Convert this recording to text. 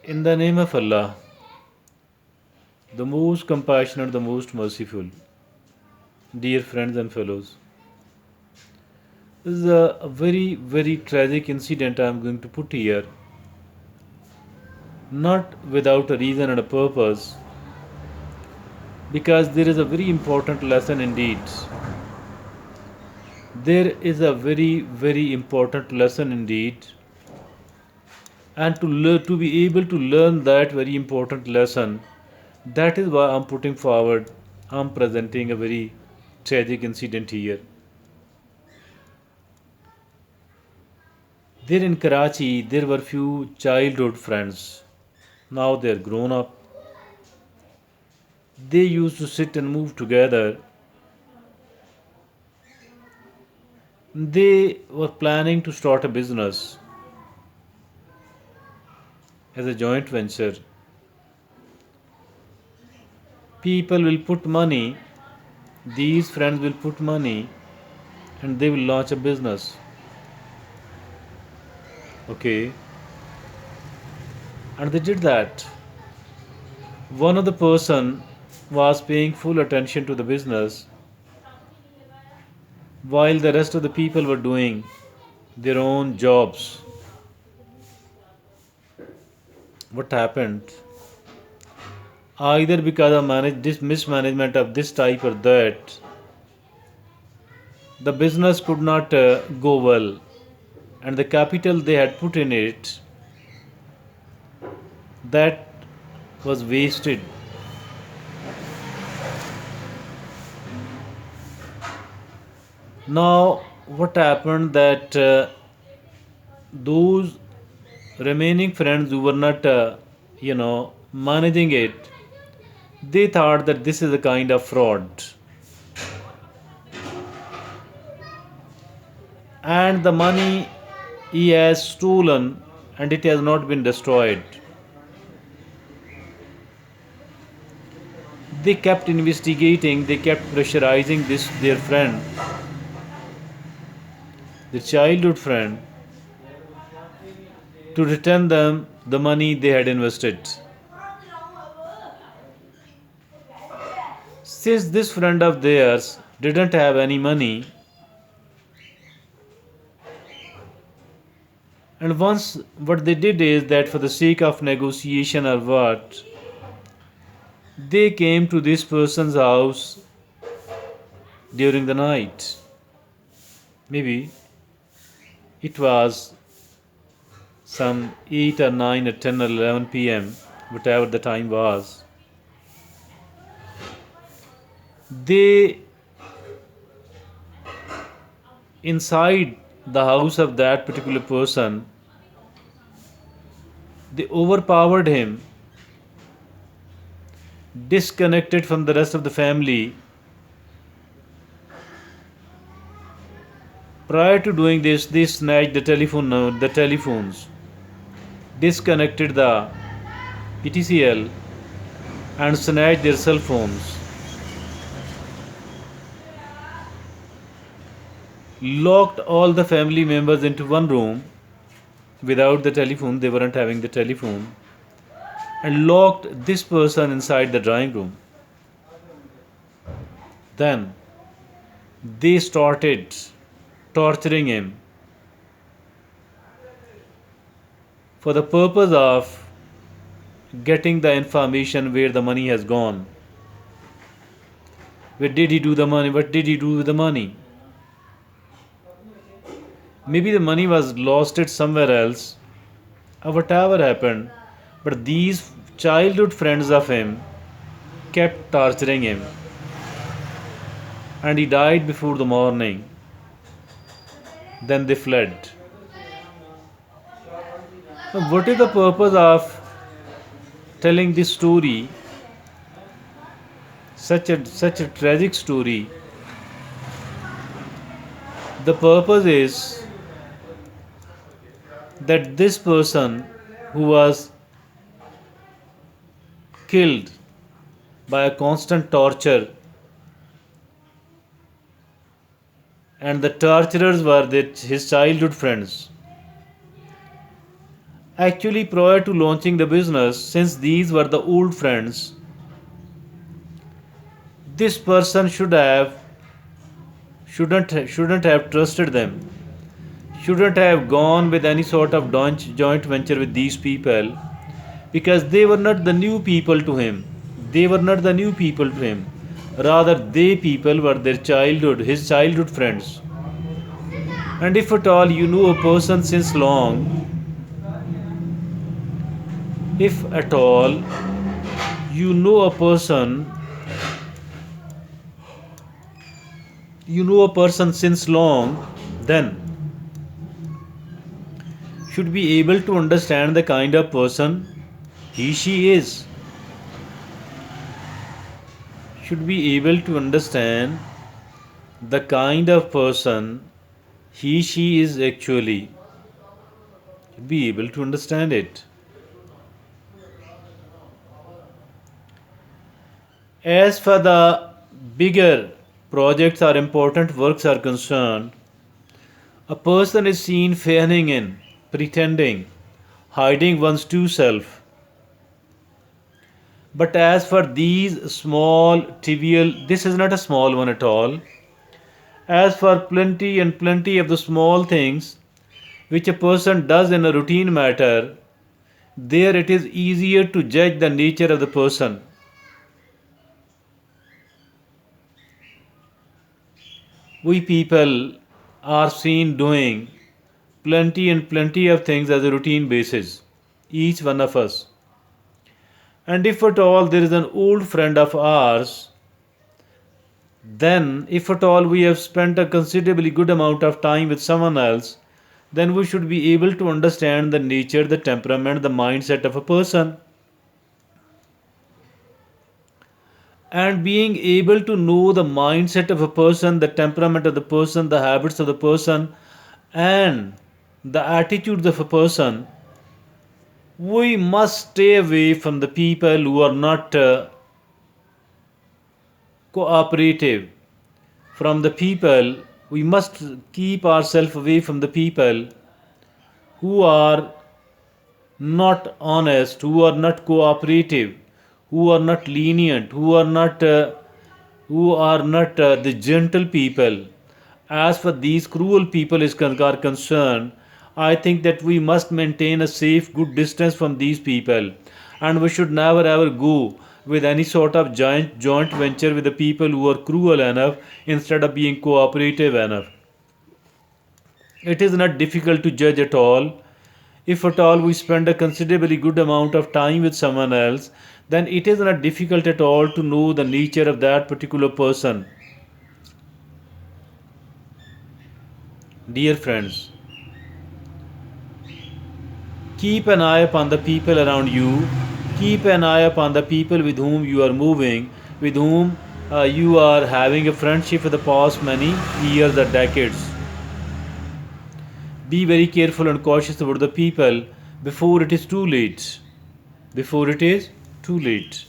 In the name of Allah, the most compassionate, the most merciful, dear friends and fellows, this is a very, very tragic incident I am going to put here, not without a reason and a purpose, because there is a very important lesson indeed. There is a very, very important lesson indeed, and to be able to learn that very important lesson, that is why I'm putting forward, I'm presenting a very tragic incident here. There in Karachi, there were few childhood friends. Now they're grown up. They used to sit and move together. They were planning to start a business as a joint venture. People will put money, these friends will put money, and they will launch a business. Okay, and they did that. One of the person was paying full attention to the business while the rest of the people were doing their own jobs. What happened? Either because of this mismanagement of this type or that, the business could not go well, and the capital they had put in it, that was wasted. Now, what happened that those remaining friends who were not, managing it, they thought that this is a kind of fraud, and the money he has stolen, and it has not been destroyed. They kept investigating, they kept pressurizing this their friend, their childhood friend, to return them the money they had invested. Since this friend of theirs didn't have any money, and once what they did is that for the sake of negotiation or what, they came to this person's house during the night. Maybe it was some 8 or 9 or 10 or 11 p.m., whatever the time was. They, inside the house of that particular person, they overpowered him, disconnected from the rest of the family. Prior to doing this, they snatched the telephones, disconnected the PTCL, and snatched their cell phones. Locked all the family members into one room without the telephone, they weren't having the telephone, and locked this person inside the drawing room. Then they started torturing him for the purpose of getting the information where the money has gone. Where did he do the money? What did he do with the money? Maybe the money was lost it somewhere else, or whatever happened, but these childhood friends of him kept torturing him, and he died before the morning. Then they fled. Now, what is the purpose of telling this story, such a tragic story? The purpose is that this person who was killed by a constant torture, and the torturers were his childhood friends, Actually, prior to launching the business, since these were the old friends, this person shouldn't have trusted them, shouldn't have gone with any sort of joint venture with these people, because they were not the new people to him. They were not the new people to him. Rather, they people were their childhood, his childhood friends. And if at all you know a person since long, if at all you know a person, you know a person since long, then should be able to understand the kind of person he she is. Should be able to understand the kind of person he she is actually. Should be able to understand it. As for the bigger projects or important works are concerned, a person is seen feigning in, pretending, hiding one's true self. But as for these small, trivial, this is not a small one at all. As for plenty and plenty of the small things which a person does in a routine matter, there it is easier to judge the nature of the person. We people are seen doing plenty and plenty of things as a routine basis, each one of us. And if at all there is an old friend of ours, then if at all we have spent a considerably good amount of time with someone else, then we should be able to understand the nature, the temperament, the mindset of a person. And being able to know the mindset of a person, the temperament of the person, the habits of the person, and the attitudes of a person, we must stay away from the people who are not cooperative. From the people, we must keep ourselves away from the people who are not honest, who are not cooperative, who are not lenient, who are not the gentle people. As for these cruel people are concerned, I think that we must maintain a safe, good distance from these people, and we should never ever go with any sort of joint venture with the people who are cruel enough instead of being cooperative enough. It is not difficult to judge at all. If at all we spend a considerably good amount of time with someone else, then it is not difficult at all to know the nature of that particular person. Dear friends, keep an eye upon the people around you. Keep an eye upon the people with whom you are moving, with whom you are having a friendship for the past many years or decades. Be very careful and cautious about the people before it is too late. Before it is too late.